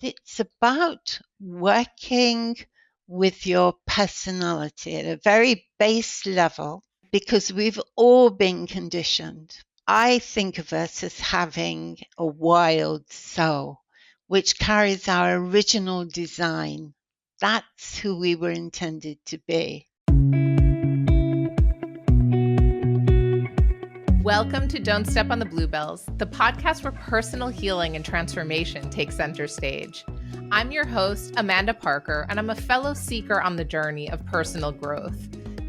It's about working with your personality at a very base level because we've all been conditioned. I think of us as having a wild soul, which carries our original design. That's who we were intended to be. Welcome to Don't Step on the Bluebells, the podcast where personal healing and transformation take center stage. I'm your host, Amanda Parker, and I'm a fellow seeker on the journey of personal growth.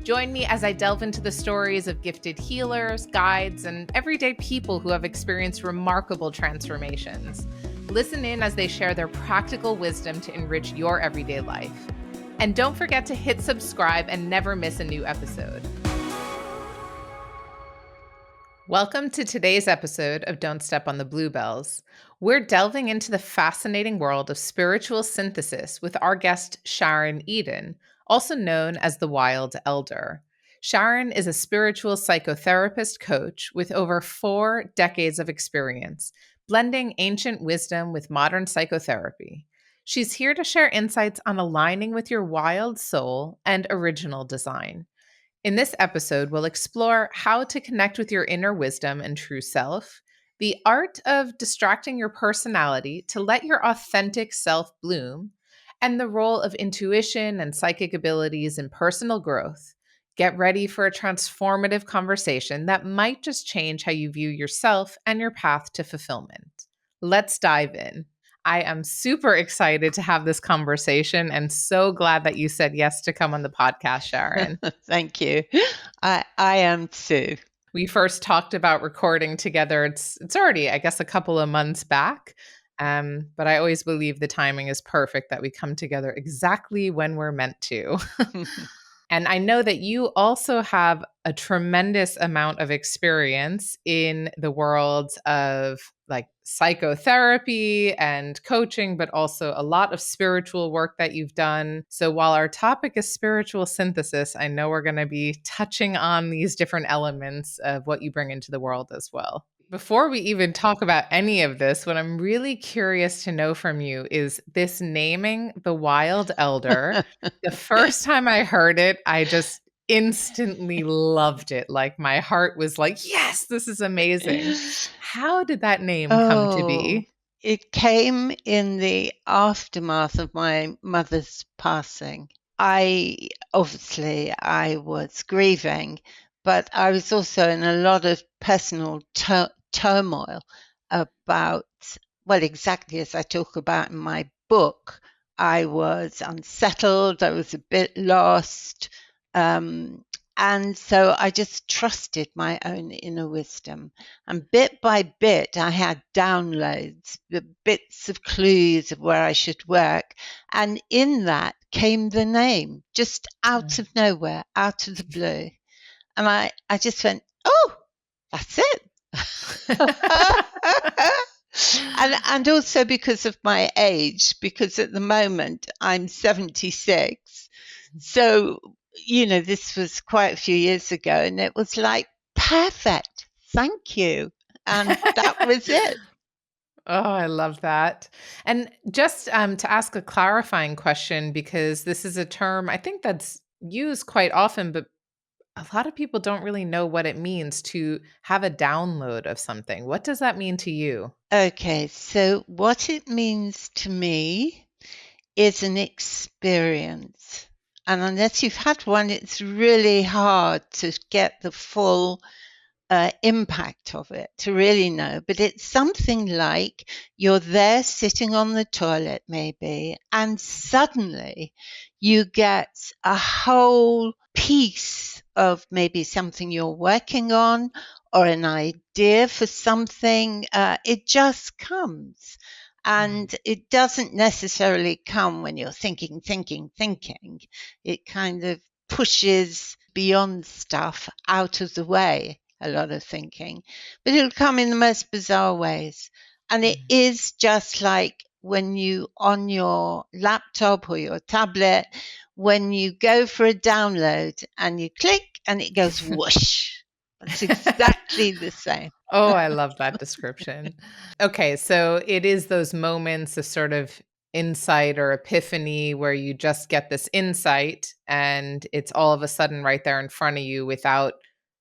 Join me as I delve into the stories of gifted healers, guides, and everyday people who have experienced remarkable transformations. Listen in as they share their practical wisdom to enrich your everyday life. And don't forget to hit subscribe and never miss a new episode. Welcome to today's episode of Don't Step on the Bluebells. We're delving into the fascinating world of spiritual synthesis with our guest, Sharon Eden, also known as the Wild Elder. Sharon is a spiritual psychotherapist coach with over 4 decades of experience, blending ancient wisdom with modern psychotherapy. She's here to share insights on aligning with your wild soul and original design. In this episode, we'll explore how to connect with your inner wisdom and true self, the art of distracting your personality to let your authentic self bloom, and the role of intuition and psychic abilities in personal growth. Get ready for a transformative conversation that might just change how you view yourself and your path to fulfillment. Let's dive in. I am super excited to have this conversation and so glad that you said yes to come on the podcast, Sharon. Thank you. I am too. We first talked about recording together. It's already, I guess, a couple of months back. But I always believe the timing is perfect, that we come together exactly when we're meant to. And I know that you also have a tremendous amount of experience in the world of like psychotherapy and coaching, but also a lot of spiritual work that you've done. So while our topic is spiritual synthesis, I know we're going to be touching on these different elements of what you bring into the world as well. Before we even talk about any of this, what I'm really curious to know from you is this naming, the Wild Elder. The first time I heard it, I just instantly loved it. Like my heart was like, yes, this is amazing. How did that name come to be? It came in the aftermath of my mother's passing. I was grieving, but I was also in a lot of personal turmoil about, well, exactly as I talk about in my book. I was unsettled, I was a bit lost, and so I just trusted my own inner wisdom. And bit by bit, I had downloads, the bits of clues of where I should work. And in that came the name, just out of nowhere, out of the blue. And I just went, oh, that's it. And also because of my age, because at the moment I'm 76. So, this was quite a few years ago, and it was like, perfect, thank you. And that was it. Oh, I love that. And just to ask a clarifying question, because this is a term I think that's used quite often, but a lot of people don't really know what it means to have a download of something. What does that mean to you? Okay, so what it means to me is an experience. And unless you've had one, it's really hard to get the full impact of it, to really know. But it's something like you're there sitting on the toilet maybe, and suddenly you get a whole piece of maybe something you're working on or an idea for something. It just comes. And it doesn't necessarily come when you're thinking. It kind of pushes beyond stuff out of the way, a lot of thinking. But it'll come in the most bizarre ways. And it is just like when you, on your laptop or your tablet, when you go for a download and you click and it goes whoosh. It's exactly the same. Oh, I love that description. Okay, so it is those moments of sort of insight or epiphany where you just get this insight and it's all of a sudden right there in front of you without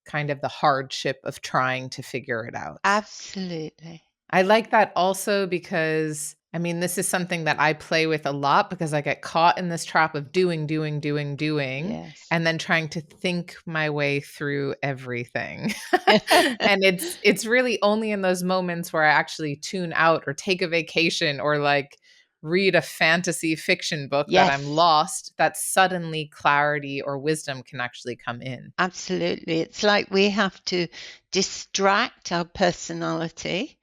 kind of the hardship of trying to figure it out. Absolutely. I like that also because, I mean, this is something that I play with a lot because I get caught in this trap of doing, Yes. and then trying to think my way through everything. And it's really only in those moments where I actually tune out or take a vacation or like read a fantasy fiction book that I'm Yes, lost, that suddenly clarity or wisdom can actually come in. absolutely. It's like we have to distract our personality,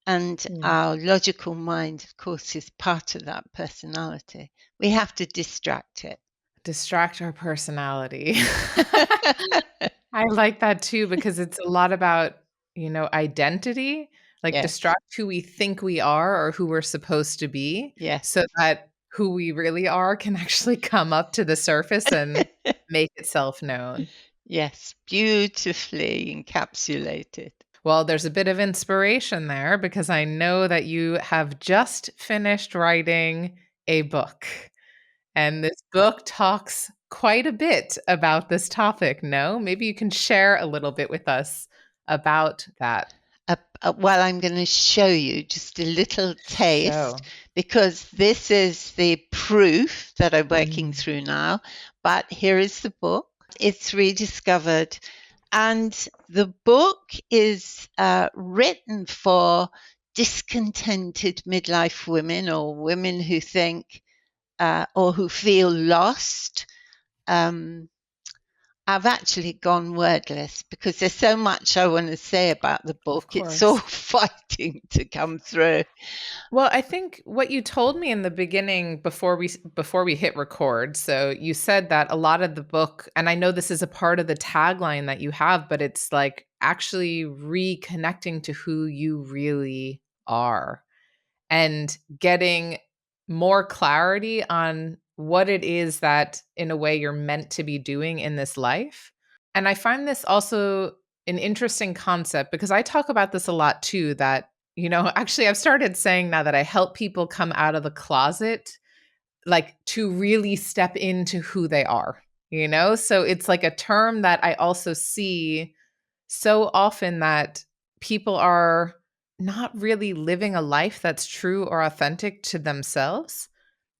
and Mm. our logical mind, of course, is part of that personality. We have to distract it. Distract our personality. I like that too because it's a lot about, identity, like Yes, distract who we think we are or who we're supposed to be yes, so that who we really are can actually come up to the surface and make itself known. yes, beautifully encapsulated. Well, there's a bit of inspiration there because I know that you have just finished writing a book. And this book talks quite a bit about this topic, no? Maybe you can share a little bit with us about that Well, I'm going to show you just a little taste show. because this is the proof that I'm working Mm, through now. But here is the book. It's rediscovered. And the book is written for discontented midlife women or women who think or who feel lost. Um, I've actually gone wordless because there's so much I want to say about the of book. It's all course. fighting to come through. Well, I think what you told me in the beginning before we hit record, so you said that a lot of the book, and I know this is a part of the tagline that you have, but it's like actually reconnecting to who you really are and getting more clarity on what it is that in a way you're meant to be doing in this life. And I find this also an interesting concept because I talk about this a lot too that actually I've started saying now that I help people come out of the closet like to really step into who they are. So it's like a term that I also see so often that people are not really living a life that's true or authentic to themselves.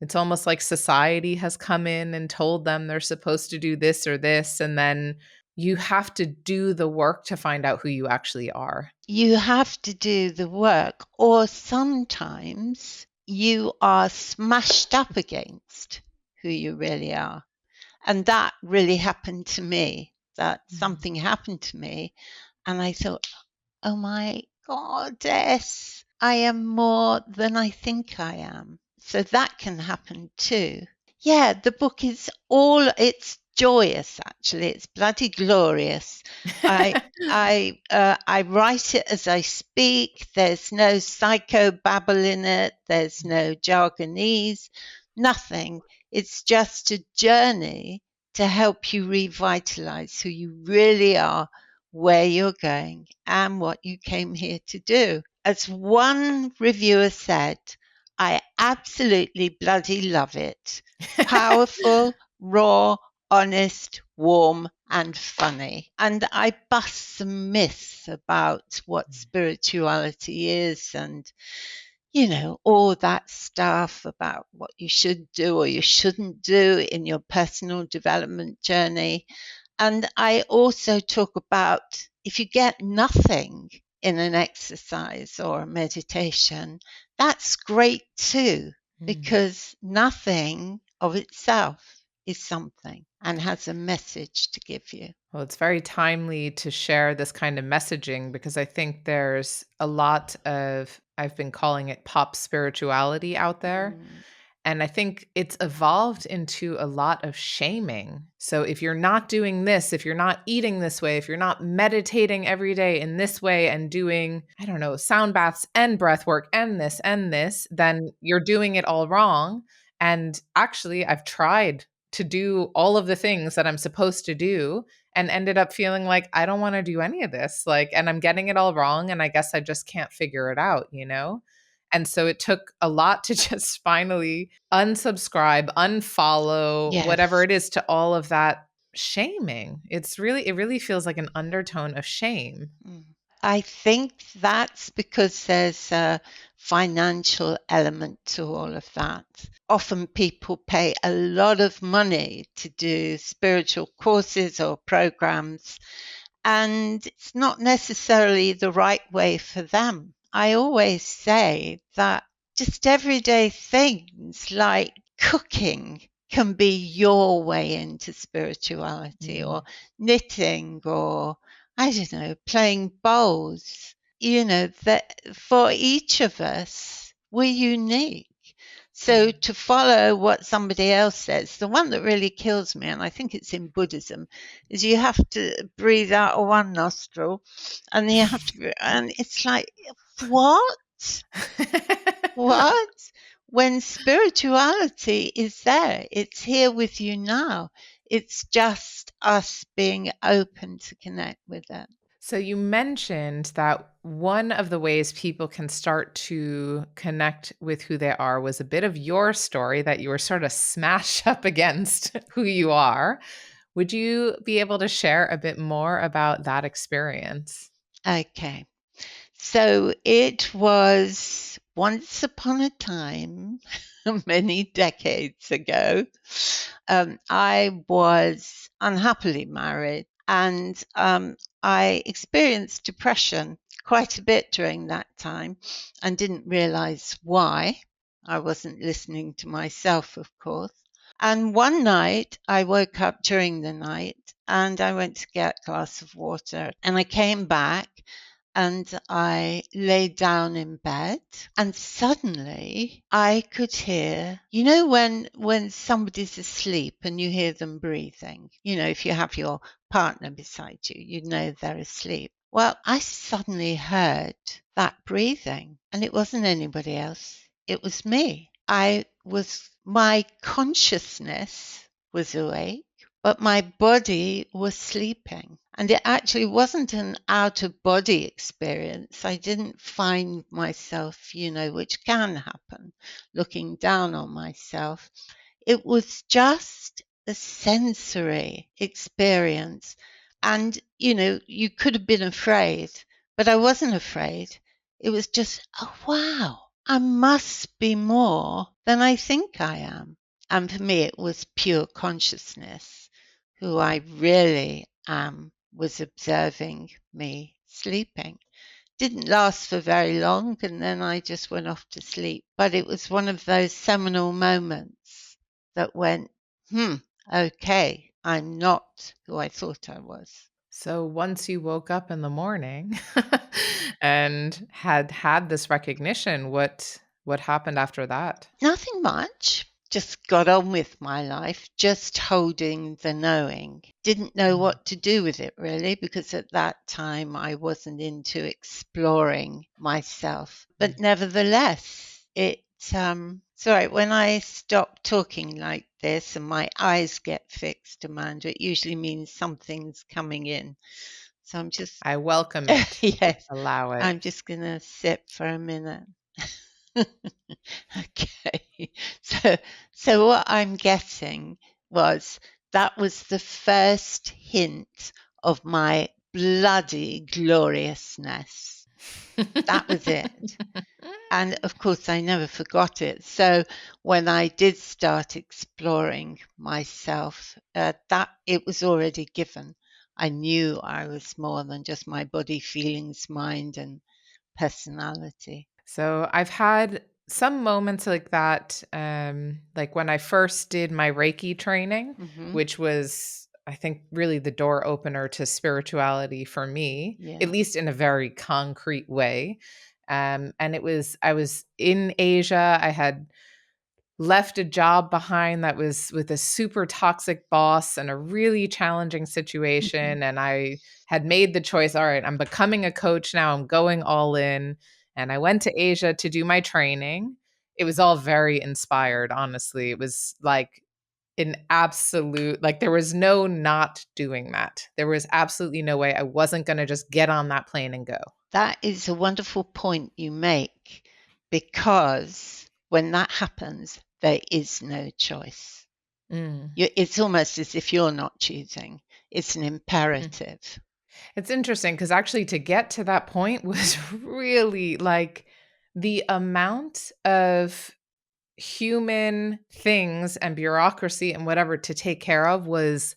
It's almost like society has come in and told them they're supposed to do this or this, and then you have to do the work to find out who you actually are. You have to do the work, or sometimes you are smashed up against who you really are. And that really happened to me. That Mhm. something happened to me, and I thought, oh my goddess, I am more than I think I am. So that can happen too. Yeah, the book is it's joyous actually. It's bloody glorious. I I write it as I speak. There's no psychobabble in it. There's no jargonese, nothing. It's just a journey to help you revitalize who you really are, where you're going, and what you came here to do. As one reviewer said, I absolutely bloody love it. Powerful, raw, honest, warm, and funny. And I bust some myths about what spirituality is and, all that stuff about what you should do or you shouldn't do in your personal development journey. And I also talk about if you get nothing in an exercise or a meditation, that's great too, Mm. because nothing of itself is something and has a message to give you. Well, it's very timely to share this kind of messaging because I think there's a lot of, I've been calling it pop spirituality out there. Mm. And I think it's evolved into a lot of shaming. So if you're not doing this, if you're not eating this way, if you're not meditating every day in this way and doing, I don't know, sound baths and breath work and this, then you're doing it all wrong. And actually, I've tried to do all of the things that I'm supposed to do and ended up feeling like I don't want to do any of this. Like, and I'm getting it all wrong. And I guess I just can't figure it out. And so it took a lot to just finally unsubscribe, unfollow, whatever Yes. it is, to all of that shaming. It really feels like an undertone of shame. Mm. I think that's because there's a financial element to all of that. Often people pay a lot of money to do spiritual courses or programs, and it's not necessarily the right way for them. I always say that just everyday things like cooking can be your way into spirituality, or knitting, or I don't know, playing bowls. That for each of us, we're unique. So to follow what somebody else says, the one that really kills me, and I think it's in Buddhism, is you have to breathe out of one nostril, and you have to, and it's like, what? What? When spirituality is there, it's here with you now. It's just us being open to connect with it. So you mentioned that one of the ways people can start to connect with who they are was a bit of your story, that you were sort of smashed up against who you are. Would you be able to share a bit more about that experience? Okay. So it was once upon a time, many decades ago. I was unhappily married, and I experienced depression quite a bit during that time and didn't realize why. I wasn't listening to myself, of course. And one night I woke up during the night and I went to get a glass of water, and I came back and I lay down in bed, and suddenly I could hear, when somebody's asleep and you hear them breathing, if you have your partner beside you, you know they're asleep. Well, I suddenly heard that breathing, and it wasn't anybody else. It was me. My consciousness was awake, but my body was sleeping. And it actually wasn't an out of body experience. I didn't find myself, which can happen, looking down on myself. It was just a sensory experience. And, you could have been afraid, but I wasn't afraid. It was just, oh, wow, I must be more than I think I am. And for me, it was pure consciousness. Who I really am was observing me sleeping. Didn't last for very long, and then I just went off to sleep. But it was one of those seminal moments that went, okay, I'm not who I thought I was. So once you woke up in the morning and had this recognition, what happened after that? Nothing much. Just got on with my life, just holding the knowing. Didn't know Mm. what to do with it really, because at that time I wasn't into exploring myself. But nevertheless, sorry, when I stop talking like this and my eyes get fixed, Amanda, it usually means something's coming in. So I'm just, I welcome it. yes, Allow it. I'm just going to sit for a minute. Okay. So what I'm getting that was the first hint of my bloody gloriousness. That was it. And of course, I never forgot it. So when I did start exploring myself, that it was already given. I knew I was more than just my body, feelings, mind, and personality. So I've had some moments like that, like when I first did my Reiki training, Hmm. which was, I think, really the door opener to spirituality for me, at Yeah. least in a very concrete way. And I was in Asia. I had left a job behind that was with a super toxic boss and a really challenging Mhm. situation. And I had made the choice, all right, I'm becoming a coach now, I'm going all in. And I went to Asia to do my training. It was all very inspired, honestly. It was like an absolute, like, there was no not doing that. There was absolutely no way I wasn't going to just get on that plane and go. That is a wonderful point you make, because when that happens, there is no choice. It's almost as if you're not choosing. It's an imperative. It's interesting because actually to get to that point was really like the amount of human things and bureaucracy and whatever to take care of was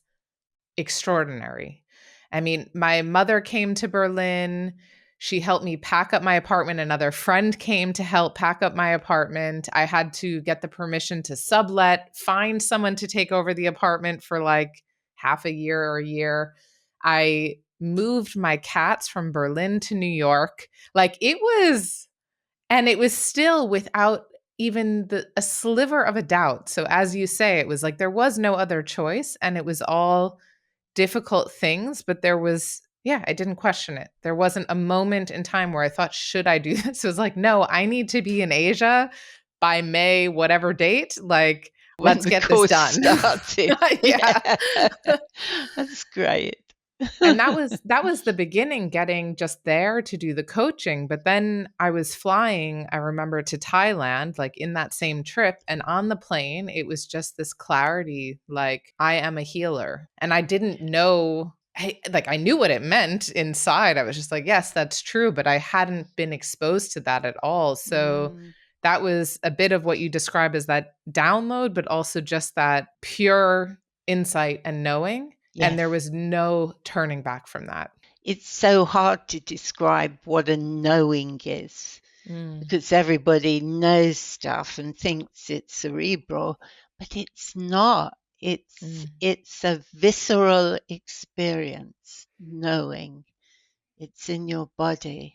extraordinary. I mean, my mother came to Berlin. She helped me pack up my apartment. Another friend came to help pack up my apartment. I had to get the permission to sublet, find someone to take over the apartment for like half a year or a year. I moved my cats from Berlin to New York. Like it was, and it was still without even a sliver of a doubt. So as you say, it was like there was no other choice and it was all difficult things, but there was, I didn't question it. There wasn't a moment in time where I thought, should I do this? It was like, no, I need to be in Asia by May, whatever date. Like, When let's the get this course done. started. Yeah. That's great. And that was the beginning, getting just there to do the coaching. But then I was flying, I remember, to Thailand, like in that same trip. And on the plane, it was just this clarity, like, I am a healer. And I didn't know, I knew what it meant inside. I was just like, yes, that's true. But I hadn't been exposed to that at all. So that was a bit of what you describe as that download, but also just that pure insight and knowing. Yes. And there was no turning back from that. It's so hard to describe what a knowing is because everybody knows stuff and thinks it's cerebral, but it's not. It's a visceral experience, knowing. It's in your body.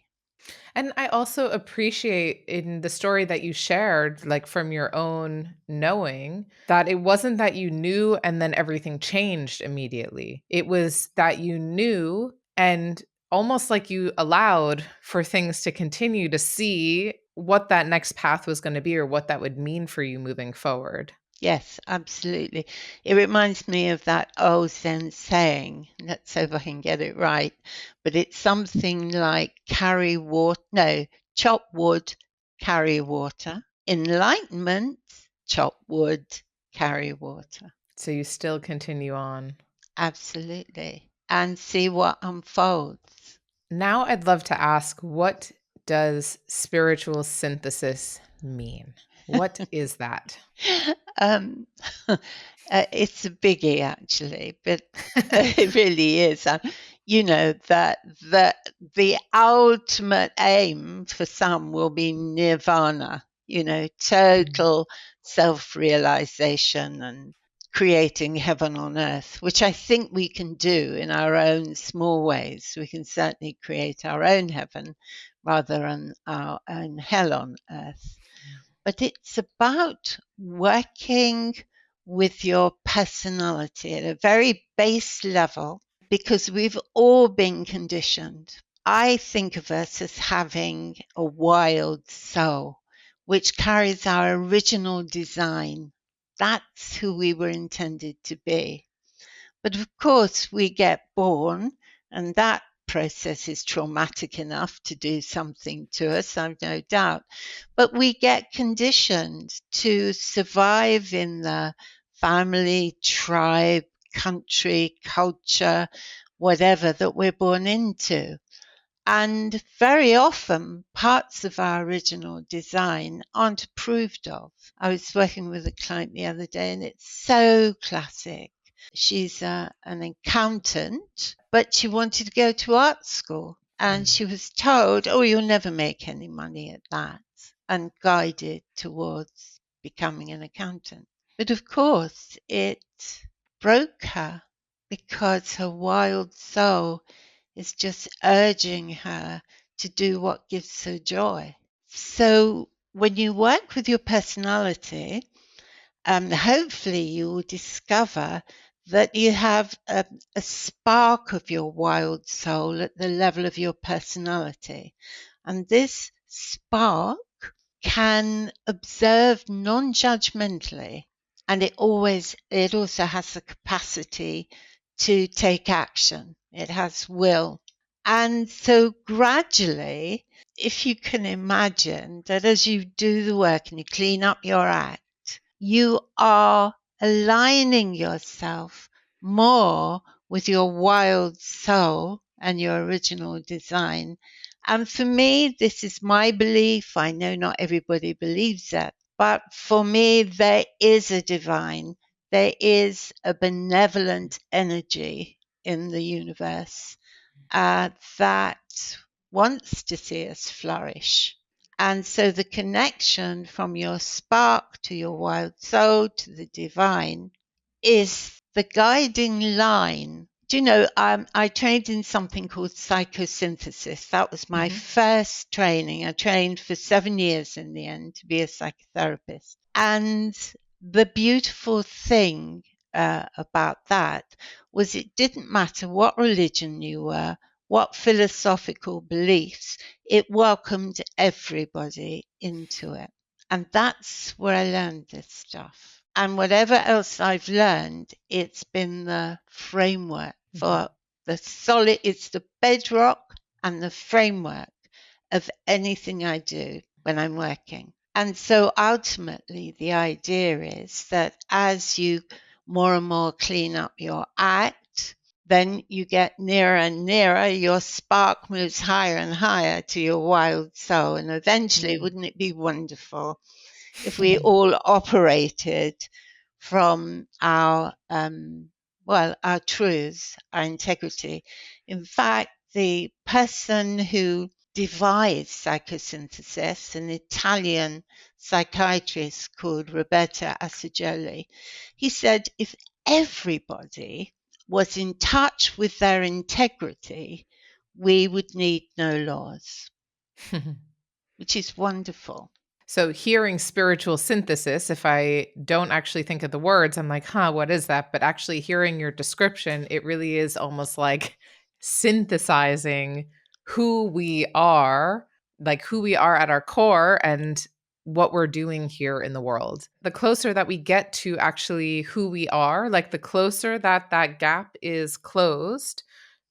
And I also appreciate in the story that you shared, like from your own knowing, that it wasn't that you knew and then everything changed immediately. It was that you knew and almost like you allowed for things to continue to see what that next path was going to be or what that would mean for you moving forward. Yes, absolutely. It reminds me of that old Zen saying, let's hope I can get it right, but it's something like chop wood, carry water. Enlightenment, chop wood, carry water. So you still continue on. Absolutely. And see what unfolds. Now I'd love to ask, what does spiritual synthesis mean? What is that? It's a biggie, actually, but it really is. You know that the ultimate aim for some will be nirvana. You know, total self-realization and creating heaven on earth, which I think we can do in our own small ways. We can certainly create our own heaven rather than our own hell on earth. But it's about working with your personality at a very base level because we've all been conditioned. I think of us as having a wild soul, which carries our original design. That's who we were intended to be. But of course, we get born, and that process is traumatic enough to do something to us, I've no doubt. But we get conditioned to survive in the family, tribe, country, culture, whatever that we're born into. And very often, parts of our original design aren't approved of. I was working with a client the other day, and it's so classic. She's an accountant, but she wanted to go to art school. And she was told, oh, you'll never make any money at that, and guided towards becoming an accountant. But of course, it broke her because her wild soul is just urging her to do what gives her joy. So when you work with your personality, hopefully you will discover that you have a spark of your wild soul at the level of your personality. And this spark can observe non-judgmentally, and it also has the capacity to take action. It has will. And so gradually if you can imagine that as you do the work and you clean up your act, you are aligning yourself more with your wild soul and your original design. And for me, this is my belief. I know not everybody believes that, but for me, there is a divine, there is a benevolent energy in the universe that wants to see us flourish. And so the connection from your spark to your wild soul to the divine is the guiding line. Do you know, I trained in something called psychosynthesis. That was my first training. I trained for 7 years in the end to be a psychotherapist. And the beautiful thing about that was it didn't matter what religion you were, what philosophical beliefs, it welcomed everybody into it. And that's where I learned this stuff. And whatever else I've learned, it's been the framework for the solid, it's the bedrock and the framework of anything I do when I'm working. And so ultimately, the idea is that as you more and more clean up your act, then you get nearer and nearer, your spark moves higher and higher to your wild soul. And eventually, wouldn't it be wonderful if we all operated from our our truths, our integrity? In fact, the person who devised psychosynthesis, an Italian psychiatrist called Roberto Assagioli, he said if everybody was in touch with their integrity, we would need no laws, which is wonderful. So hearing spiritual synthesis, if I don't actually think of the words, I'm like, what is that? But actually hearing your description, it really is almost like synthesizing who we are, like who we are at our core and what we're doing here in the world. The closer that we get to actually who we are, like the closer that that gap is closed,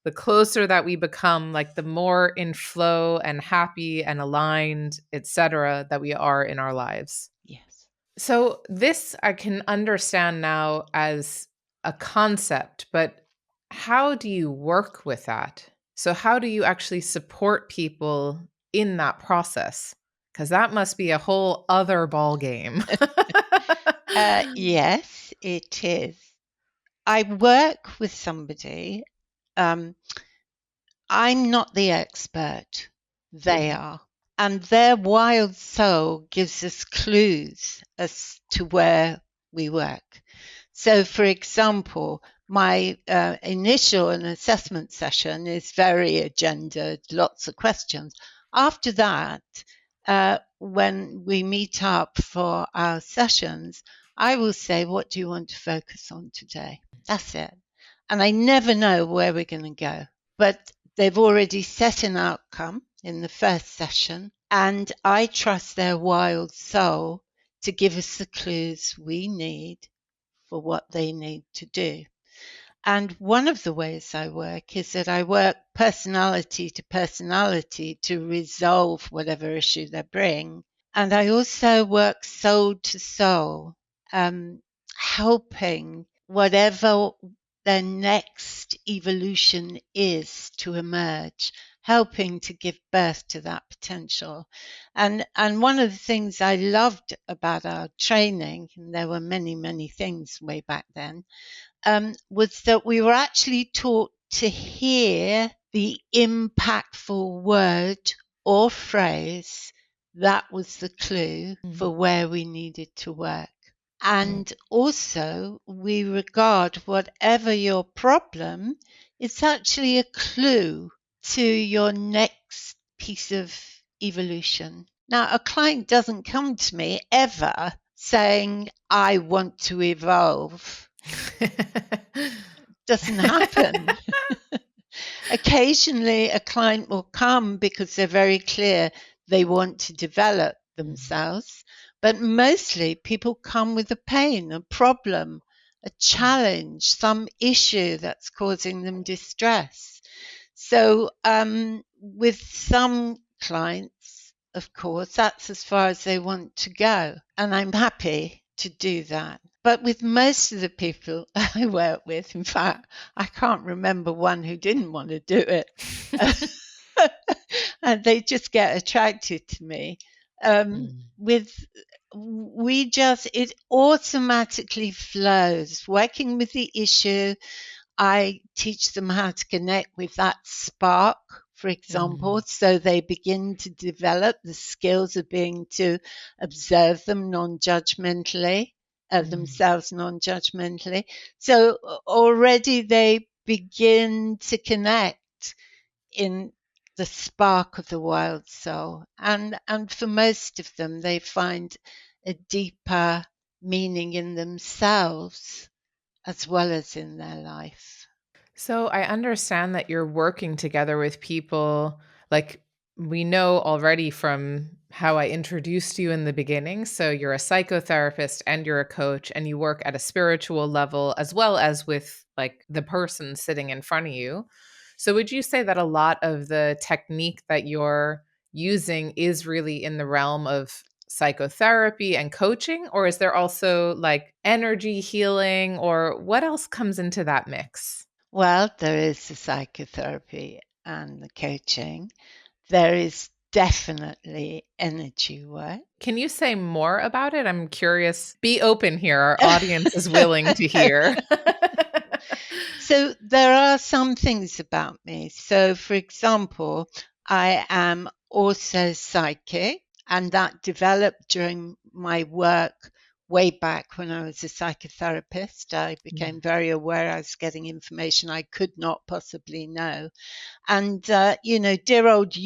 the closer that we become, like the more in flow and happy and aligned, etc., that we are in our lives. Yes. So this I can understand now as a concept, but how do you work with that? So how do you actually support people in that process? Because that must be a whole other ball game. Yes, it is. I work with somebody. I'm not the expert. They are. And their wild soul gives us clues as to where we work. So, for example, my initial and assessment session is very agendaed, lots of questions. After that, when we meet up for our sessions, I will say, what do you want to focus on today? That's it. And I never know where we're going to go. But they've already set an outcome in the first session, and I trust their wild soul to give us the clues we need for what they need to do. And one of the ways I work is that I work personality to resolve whatever issue they bring. And I also work soul to soul, helping whatever their next evolution is to emerge, helping to give birth to that potential. And one of the things I loved about our training, and there were many, many things way back then, was that we were actually taught to hear the impactful word or phrase that was the clue for where we needed to work. And also, we regard whatever your problem, it's actually a clue to your next piece of evolution. Now, a client doesn't come to me ever saying, I want to evolve. Doesn't happen. Occasionally, a client will come because they're very clear they want to develop themselves. But mostly people come with a pain, a problem, a challenge, some issue that's causing them distress. So with some clients, of course. That's as far as they want to go. And I'm happy to do that. But with most of the people I work with, in fact, I can't remember one who didn't want to do it. And they just get attracted to me. With it automatically flows. Working with the issue, I teach them how to connect with that spark, for example, so they begin to develop the skills of being to observe them non-judgmentally, themselves non-judgmentally. So already they begin to connect in the spark of the wild soul. And for most of them, they find a deeper meaning in themselves as well as in their life. So I understand that you're working together with people, like we know already from how I introduced you in the beginning. So you're a psychotherapist and you're a coach, and you work at a spiritual level as well as with like the person sitting in front of you. So would you say that a lot of the technique that you're using is really in the realm of psychotherapy and coaching, or is there also like energy healing, or what else comes into that mix? Well, there is the psychotherapy and the coaching. There is definitely energy work. Can you say more about it? I'm curious. Be open here. Our audience is willing to hear. So there are some things about me. So, for example, I am also psychic, and that developed during my work way back when I was a psychotherapist. I became very aware I was getting information I could not possibly know. And, dear old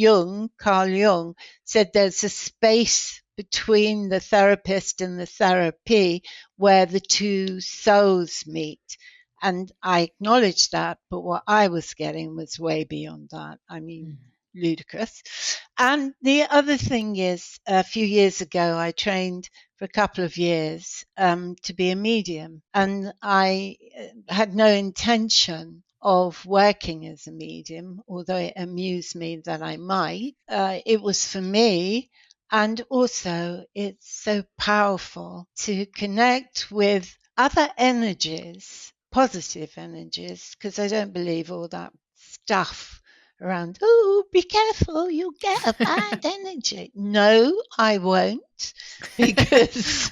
Carl Jung, said there's a space between the therapist and the therapy where the two souls meet. And I acknowledged that, but what I was getting was way beyond that. I mean, ludicrous. And the other thing is, a few years ago, I trained for a couple of years to be a medium. And I had no intention of working as a medium, although it amused me that I might. It was for me. And also, it's so powerful to connect with other energies, positive energies, because I don't believe all that stuff around, oh, be careful, you'll get a bad energy. No, I won't, because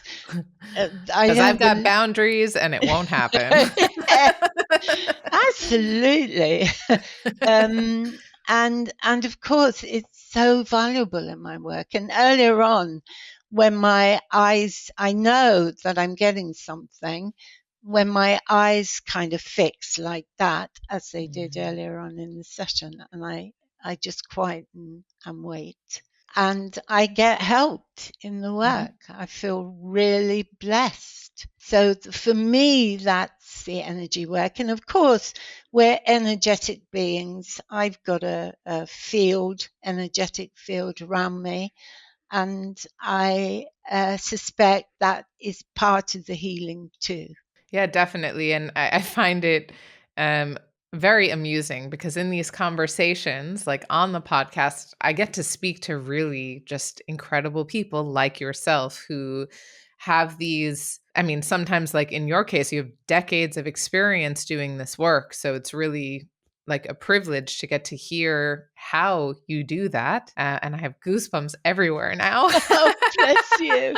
I've got boundaries and it won't happen. Absolutely. And of course, it's so valuable in my work. And earlier on, when my eyes, I know that I'm getting something, when my eyes kind of fix like that, as they did earlier on in the session, and I just quieten and wait. And I get helped in the work. I feel really blessed. So for me, that's the energy work. And of course, we're energetic beings. I've got a energetic field around me. And I suspect that is part of the healing too. Yeah, definitely. And I find it very amusing because in these conversations, like on the podcast, I get to speak to really just incredible people like yourself who have these. I mean, sometimes, like in your case, you have decades of experience doing this work. So it's really like a privilege to get to hear how you do that. And I have goosebumps everywhere now. Oh, bless you.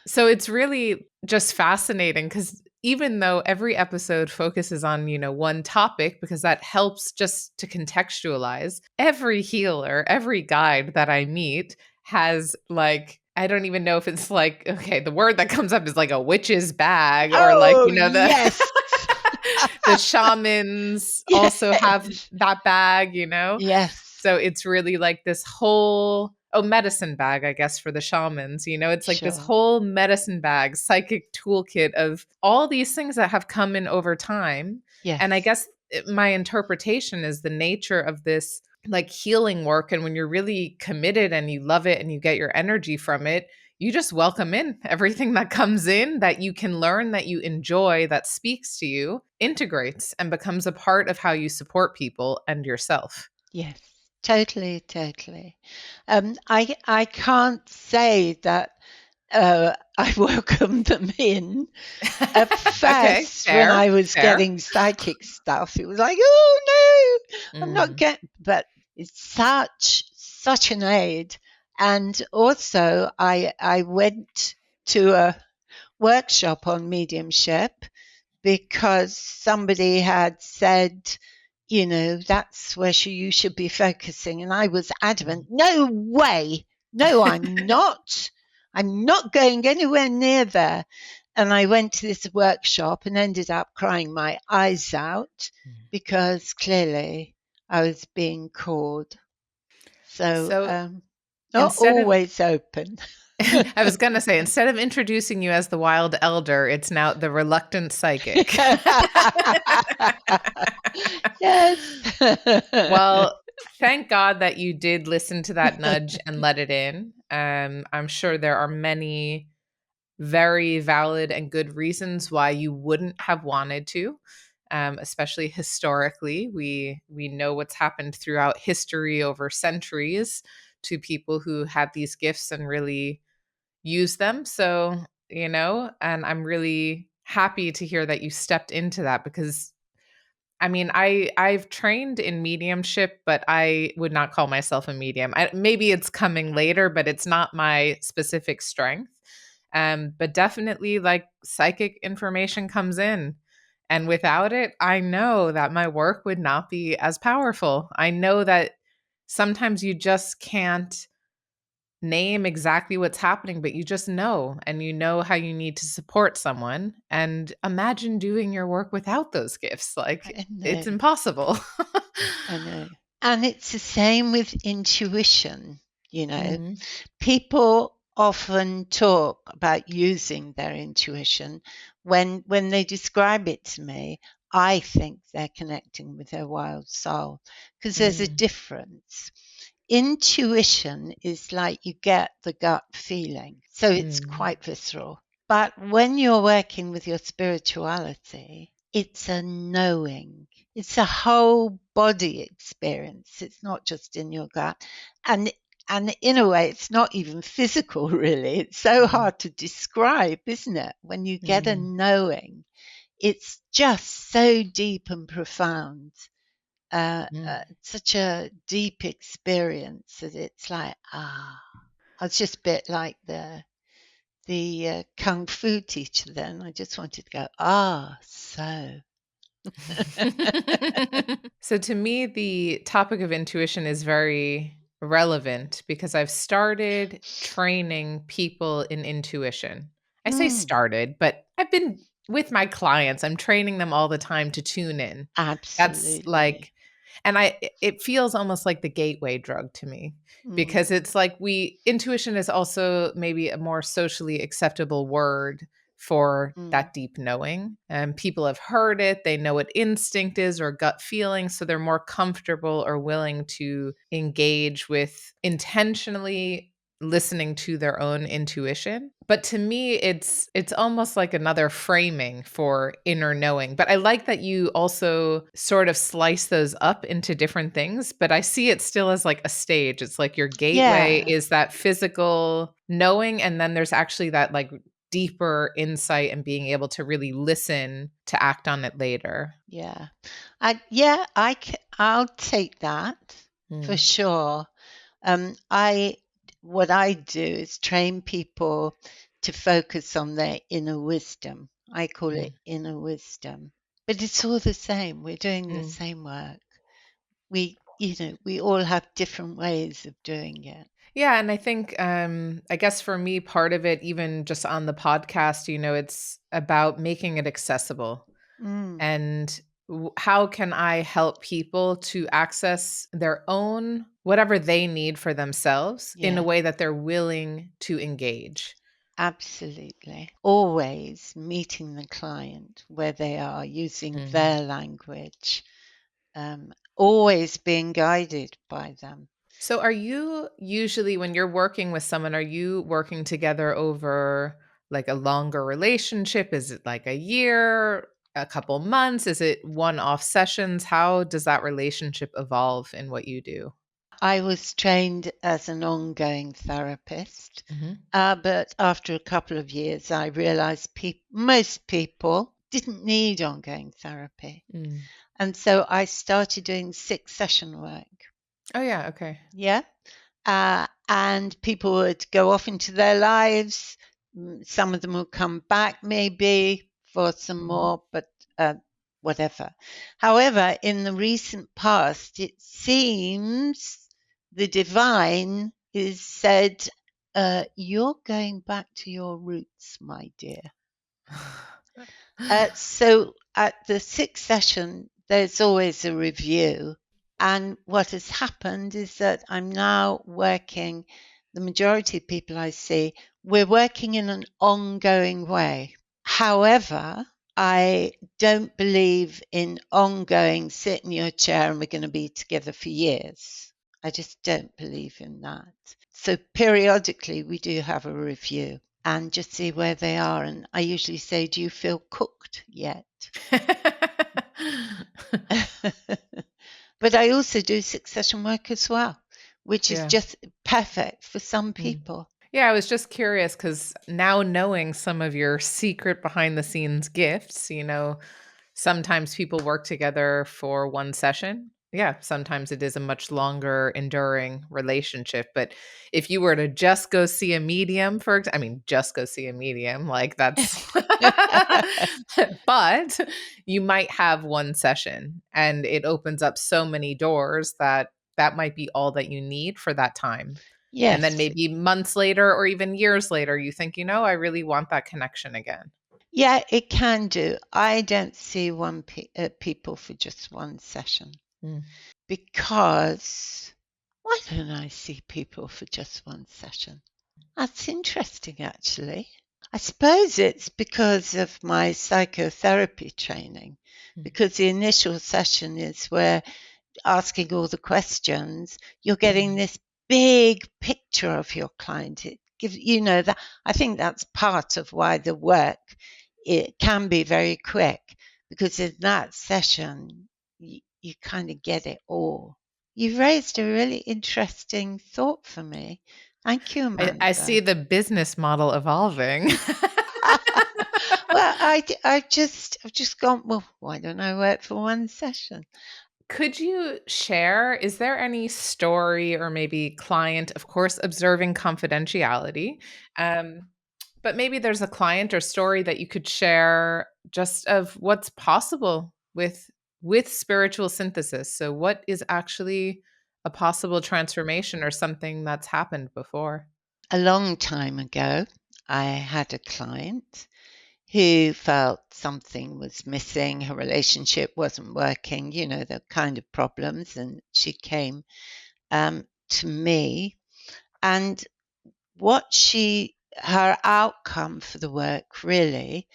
So it's really just fascinating because even though every episode focuses on, one topic, because that helps just to contextualize, every healer, every guide that I meet has like, I don't even know if it's like, okay, the word that comes up is like a witch's bag or yes. the shamans also have that bag, Yes. So it's really like this whole medicine bag, I guess, for the shamans. It's like this whole medicine bag, psychic toolkit of all these things that have come in over time. Yes. And I guess my interpretation is the nature of this like healing work. And when you're really committed and you love it and you get your energy from it, you just welcome in everything that comes in that you can learn, that you enjoy, that speaks to you, integrates and becomes a part of how you support people and yourself. Yes, Totally, totally. I can't say that I welcomed them in. At Okay, first, when fair, I was fair. getting psychic stuff, it was like, oh no, I'm not Mm, getting. But it's such an aid. And also, I went to a workshop on mediumship because somebody had said, that's where you should be focusing. And I was adamant, mm. no way. No, I'm not. I'm not going anywhere near there. And I went to this workshop and ended up crying my eyes out because clearly I was being called. So, So not instead of, always open. I was going to say, instead of introducing you as the wild elder, it's now the reluctant psychic. Yes. Well, thank God that you did listen to that nudge and let it in. I'm sure there are many very valid and good reasons why you wouldn't have wanted to. Especially historically, we know what's happened throughout history over centuries to people who had these gifts and really use them. So, and I'm really happy to hear that you stepped into that because I mean, I've trained in mediumship, but I would not call myself a medium. Maybe it's coming later, but it's not my specific strength. But definitely, like psychic information comes in, and without it, I know that my work would not be as powerful. I know that sometimes you just can't name exactly what's happening, but you just know, and you know how you need to support someone. And imagine doing your work without those gifts. Like I it's know. impossible. I know. And it's the same with intuition, you know. Mm, People often talk about using their intuition. When they describe it to me, I think they're connecting with their wild soul because there's a mm, difference. Intuition is like you get the gut feeling, so it's mm, quite visceral. But when you're working with your spirituality, it's a knowing. It's a whole body experience. It's not just in your gut. And and in a way, it's not even physical, really. It's so mm, hard to describe, isn't it? When you get a mm, knowing, it's just so deep and profound. mm. Such a deep experience that it's like, it's just a bit like the kung fu teacher. Then I just wanted to go, so. So to me, the topic of intuition is very relevant because I've started training people in intuition. I say Mm, started, but I've been with my clients. I'm training them all the time to tune in. That's absolutely. like, and it feels almost like the gateway drug to me Mm, because it's like intuition is also maybe a more socially acceptable word for mm, that deep knowing. And people have heard it, they know what instinct is or gut feeling, so they're more comfortable or willing to engage with intentionally listening to their own intuition. But to me it's almost like another framing for inner knowing. But I like that you also sort of slice those up into different things, but I see it still as like a stage. It's like your gateway yeah, is that physical knowing, and then there's actually that like deeper insight and being able to really listen to act on it later. yeah. I'll take that for Mm, sure. I What I do is train people to focus on their inner wisdom. I call mm, it inner wisdom, but it's all the same. We're doing the mm. same work. We all have different ways of doing it. Yeah, and I think I guess for me part of it even just on the podcast, it's about making it accessible. Mm, And how can I help people to access their own whatever they need for themselves in a yeah. way that they're willing to engage? Absolutely. Always meeting the client where they are, using Mhm. their language, always being guided by them. So are you usually when you're working with someone, are you working together over like a longer relationship? Is it like a year, a couple months? Is it one-off sessions? How does that relationship evolve in what you do? I was trained as an ongoing therapist, Mm-hmm. but after a couple of years, I realized most people didn't need ongoing therapy. Mm. And so I started doing 6-session work. Oh, yeah. Okay. Yeah. And people would go off into their lives. Some of them would come back maybe for some more, but whatever. However, in the recent past, it seems the divine is said, you're going back to your roots, my dear. So at the 6th session, there's always a review. And what has happened is that I'm now working, the majority of people I see, we're working in an ongoing way. However, I don't believe in ongoing sit in your chair and we're going to be together for years. I just don't believe in that. So periodically we do have a review and just see where they are. And I usually say, do you feel cooked yet? But I also do 6-session work as well, which is Yeah. just perfect for some people. Yeah, I was just curious because now knowing some of your secret behind the scenes gifts, sometimes people work together for one session. Yeah, sometimes it is a much longer enduring relationship. But if you were to just go see a medium, just go see a medium, like that's, but you might have one session and it opens up so many doors that that might be all that you need for that time. And then Yes. maybe months later or even years later, you think, I really want that connection again. Yeah, it can do. I don't see people for just one session Mm. because why don't I see people for just one session? That's interesting, actually. I suppose it's because of my psychotherapy training, because the initial session is where asking all the questions, you're getting this big picture of your client. It gives that. I think that's part of why the work it can be very quick because in that session you kind of get it all. You've raised a really interesting thought for me. Thank you, I see Amanda. the business model evolving. Well, I've just gone, well, why don't I work for one session? Could you share, is there any story or maybe client, of course, observing confidentiality, um, but maybe there's a client or story that you could share just of what's possible with spiritual synthesis. So what is actually a possible transformation or something that's happened before? A long time ago, I had a client who felt something was missing, her relationship wasn't working, the kind of problems, and she came to me. And her outcome for the work really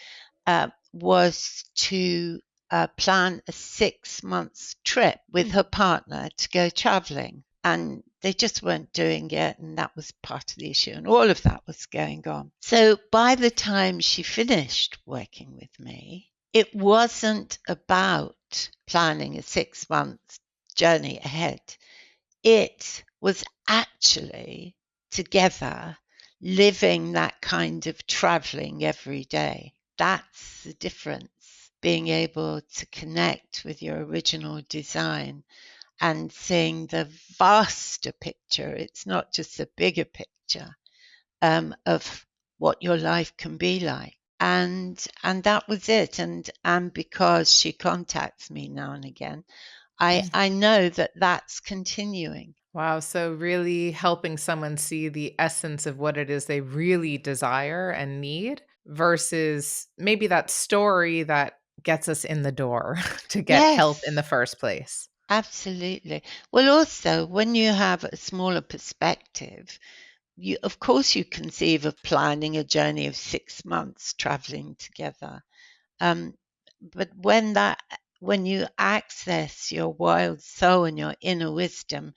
was to plan a 6 months trip with her partner to go traveling. And they just weren't doing it. And that was part of the issue. And all of that was going on. So by the time she finished working with me, it wasn't about planning a 6 month journey ahead. It was actually together living that kind of traveling every day. That's the difference. Being able to connect with your original design and seeing the vaster picture. It's not just the bigger picture of what your life can be like. And that was it. And because she contacts me now and again, I know that that's continuing. Wow. So, really helping someone see the essence of what it is they really desire and need versus maybe that story that gets us in the door to get help in the Yes, first place. absolutely. Well, also, when you have a smaller perspective, of course, you conceive of planning a journey of 6 months traveling together. Um, but when you access your wild soul and your inner wisdom,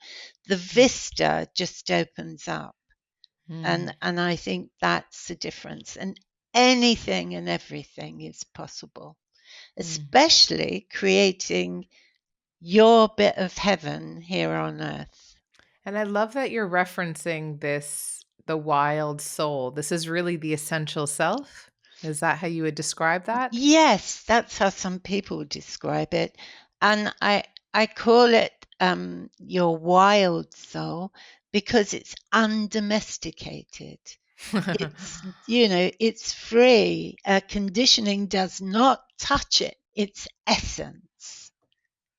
the vista just opens up. Mm, And I think that's the difference. And anything and everything is possible, mm. especially creating your bit of heaven here on earth. And I love that you're referencing this, the wild soul. This is really the essential self. Is that how you would describe that? Yes, that's how some people describe it. And I call it your wild soul because it's undomesticated. It's, it's free. Conditioning does not touch it. It's essence,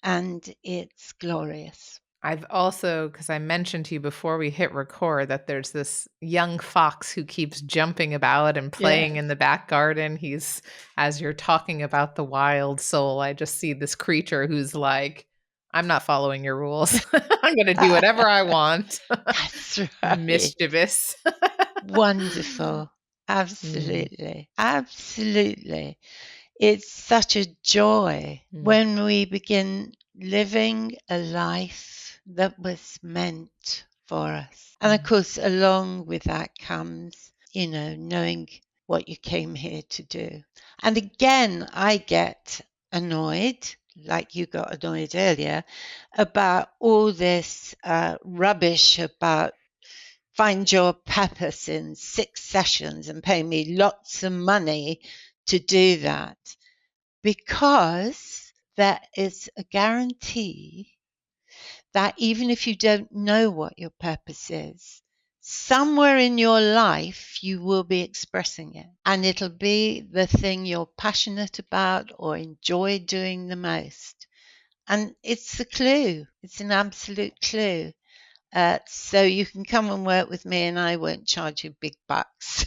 and it's glorious. I've also, because I mentioned to you before we hit record, that there's this young fox who keeps jumping about and Yeah. playing in the back garden. He's, as you're talking about the wild soul, I just see this creature who's like, I'm not following your rules. I'm going to do whatever I want. That's right. Mischievous. Wonderful. Mm, Absolutely. Absolutely. It's such a joy mm, when we begin living a life that was meant for us. And of mm. course, along with that comes, knowing what you came here to do. And again, I get annoyed, like you got annoyed earlier, about all this rubbish about find your purpose in 6 sessions and pay me lots of money to do that, because there is a guarantee that even if you don't know what your purpose is, somewhere in your life you will be expressing it, and it'll be the thing you're passionate about or enjoy doing the most. And it's a clue, it's an absolute clue. So you can come and work with me and I won't charge you big bucks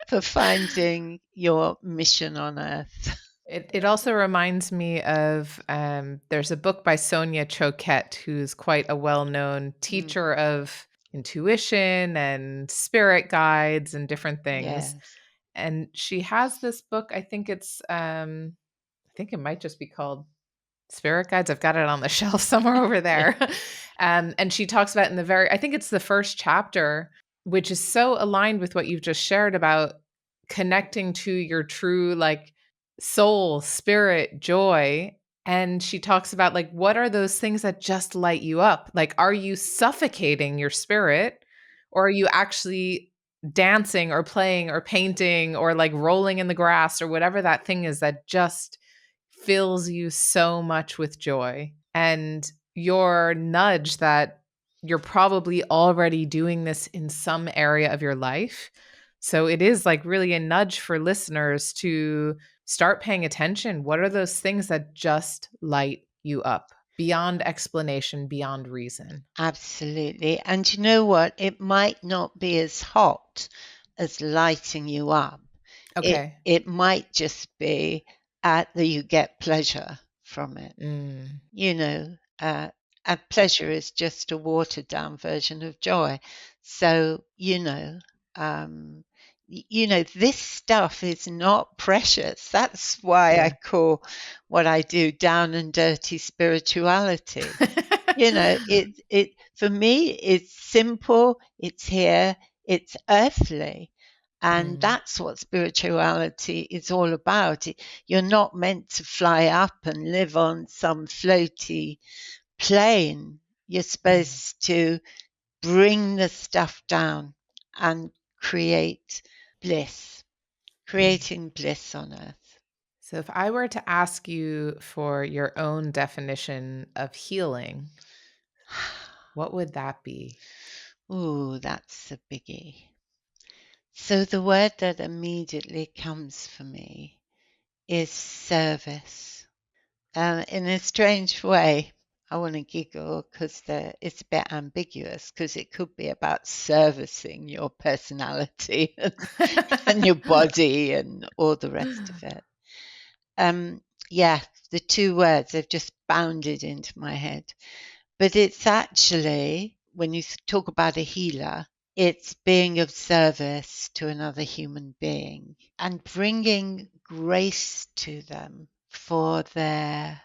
for finding your mission on earth. It also reminds me of there's a book by Sonia Choquette, who's quite a well-known Mm, teacher of intuition and spirit guides and different things. yes. And she has this book, I think it might just be called Spirit Guides. I've got it on the shelf somewhere over there. And she talks about in the very, I think it's the first chapter, which is so aligned with what you've just shared about connecting to your true like soul, spirit, joy. And she talks about like, what are those things that just light you up? Like, are you suffocating your spirit, or are you actually dancing or playing or painting or like rolling in the grass or whatever that thing is that just fills you so much with joy? And your nudge that you're probably already doing this in some area of your life. So it is like really a nudge for listeners to start paying attention. What are those things that just light you up beyond explanation, beyond reason? Absolutely. And you know what? It might not be as hot as lighting you up. It Okay. it might just be that you get pleasure from it. Mm, You know, and pleasure is just a watered down version of joy. So, um, this stuff is not precious. That's why I yeah. call what I do down and dirty spirituality. It for me, it's simple, it's here, it's earthly. And Mm, that's what spirituality is all about. You're not meant to fly up and live on some floaty plane. You're mm, supposed to bring the stuff down and create bliss, mm. creating bliss on earth. So, if I were to ask you for your own definition of healing, what would that be? Ooh, that's a biggie. So the word that immediately comes for me is service. In a strange way, I want to giggle because it's a bit ambiguous, because it could be about servicing your personality and your body and all the rest of it. Um, yeah, the two words have just bounded into my head. But it's actually, when you talk about a healer, it's being of service to another human being and bringing grace to them for their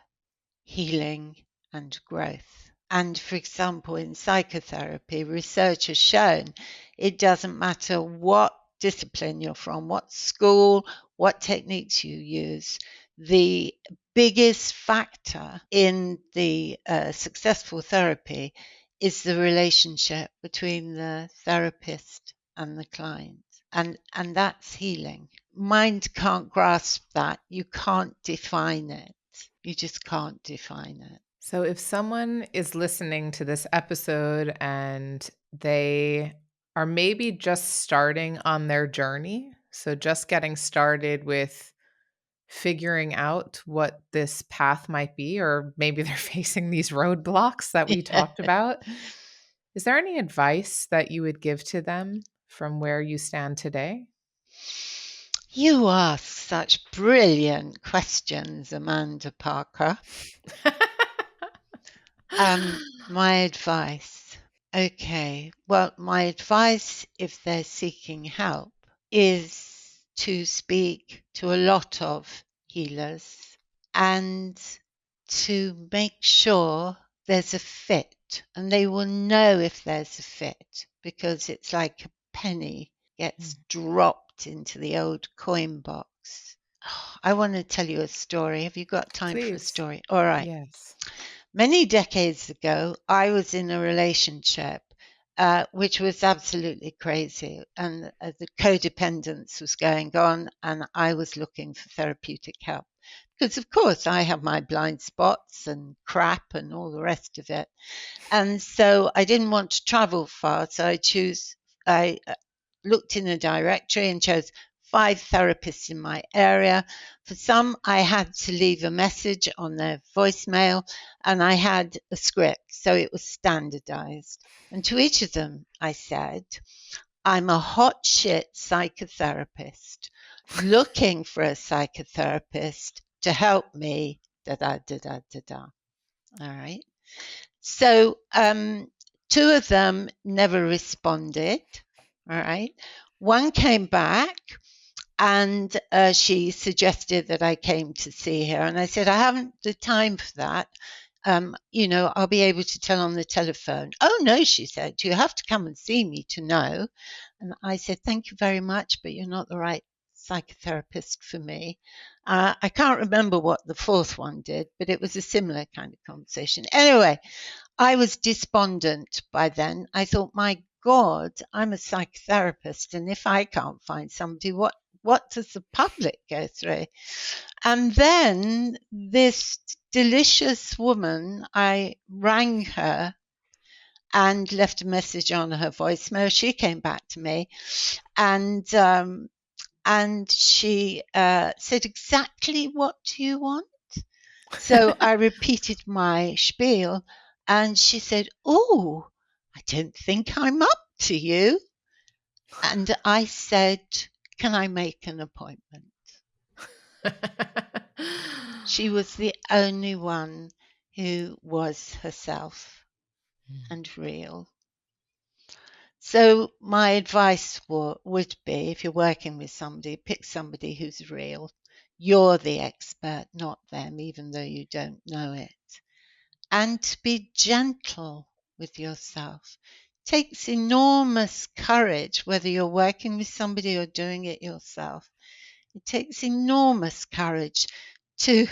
healing and growth. And for example, in psychotherapy, research has shown it doesn't matter what discipline you're from, what school, what techniques you use, the biggest factor in the successful therapy is the relationship between the therapist and the client. And that's healing. Mind can't grasp that. You can't define it. You just can't define it. So if someone is listening to this episode and they are maybe just starting on their journey, so just getting started with figuring out what this path might be, or maybe they're facing these roadblocks that we talked about, is there any advice that you would give to them from where you stand today? You ask such brilliant questions, Amanda Parker. My advice. Okay. Well, my advice, if they're seeking help, is to speak to a lot of healers and to make sure there's a fit. And they will know if there's a fit because it's like a penny gets dropped into the old coin box. Oh, I want to tell you a story. Have you got time for a Please. story? All right. Yes. Many decades ago, I was in a relationship which was absolutely crazy, and the codependence was going on, and I was looking for therapeutic help because, of course, I have my blind spots and crap and all the rest of it. And so I didn't want to travel far, so I looked in a directory and chose 5 therapists in my area. For some, I had to leave a message on their voicemail, and I had a script, so it was standardized. And to each of them, I said, I'm a hot shit psychotherapist looking for a psychotherapist to help me, da da da da da da. All right. So 2 of them never responded. All right. One came back and she suggested that I came to see her. And I said, I haven't the time for that. I'll be able to tell on the telephone. Oh, no, she said, you have to come and see me to know. And I said, thank you very much, but you're not the right psychotherapist for me. I can't remember what the 4th one did, but it was a similar kind of conversation. Anyway, I was despondent by then. I thought, my God, I'm a psychotherapist, and if I can't find somebody, what does the public go through? And then this delicious woman, I rang her and left a message on her voicemail. She came back to me, and she said, exactly what do you want? So I repeated my spiel, and she said, oh, I don't think I'm up to you. And I said, can I make an appointment? She was the only one who was herself and real. So my advice would be, if you're working with somebody, pick somebody who's real. You're the expert, not them, even though you don't know it. And to be gentle with yourself. It takes enormous courage, whether you're working with somebody or doing it yourself. It takes enormous courage to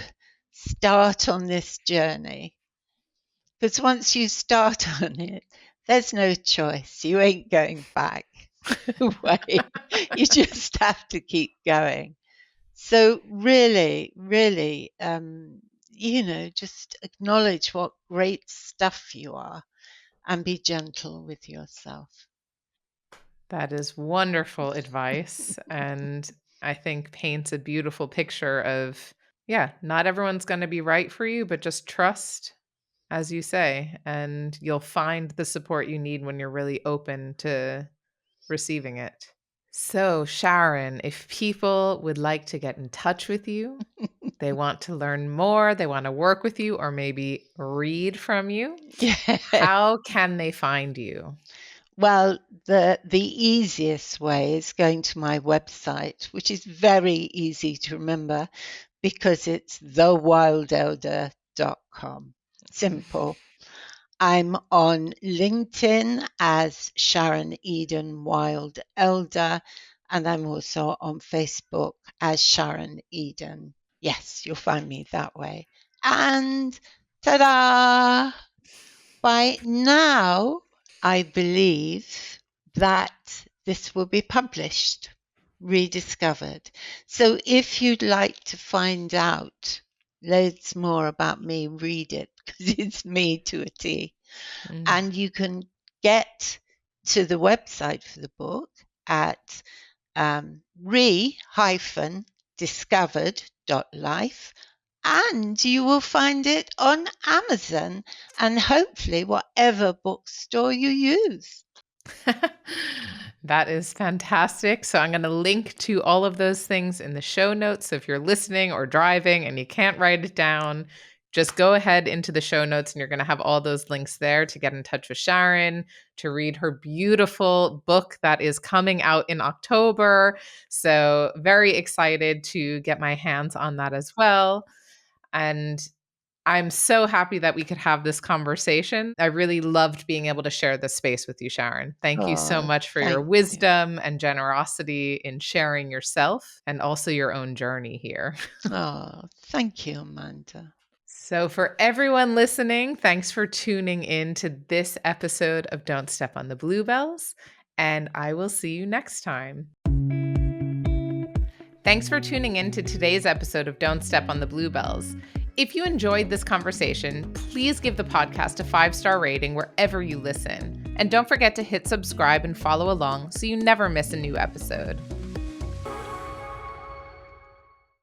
start on this journey. Because once you start on it, there's no choice. You ain't going back away. You just have to keep going. So really, really, just acknowledge what great stuff you are and be gentle with yourself. That is wonderful advice. And I think paints a beautiful picture of, not everyone's going to be right for you, but just trust, as you say, and you'll find the support you need when you're really open to receiving it. So, Sharon, if people would like to get in touch with you, they want to learn more, they want to work with you, or maybe read from you, Yeah. how can they find you? Well, the easiest way is going to my website, which is very easy to remember because it's thewildelder.com. Simple. I'm on LinkedIn as Sharon Eden Wild Elder, and I'm also on Facebook as Sharon Eden. Yes, you'll find me that way. And ta-da! By now, I believe that this will be published, rediscovered. So if you'd like to find out loads more about me, read it, because it's me to a T. And you can get to the website for the book at re-discovered.life, and you will find it on Amazon and hopefully whatever bookstore you use. That is fantastic. So I'm going to link to all of those things in the show notes. So if you're listening or driving and you can't write it down, just go ahead into the show notes and you're going to have all those links there to get in touch with Sharon, to read her beautiful book that is coming out in October. So very excited to get my hands on that as well. And I'm so happy that we could have this conversation. I really loved being able to share this space with you, Sharon. Thank you so much for your wisdom and generosity in sharing yourself and also your own journey here. Oh, thank you, Amanda. So for everyone listening, thanks for tuning in to this episode of Don't Step on the Bluebells, and I will see you next time. Thanks for tuning in to today's episode of Don't Step on the Bluebells. If you enjoyed this conversation, please give the podcast a 5-star rating wherever you listen. And don't forget to hit subscribe and follow along so you never miss a new episode.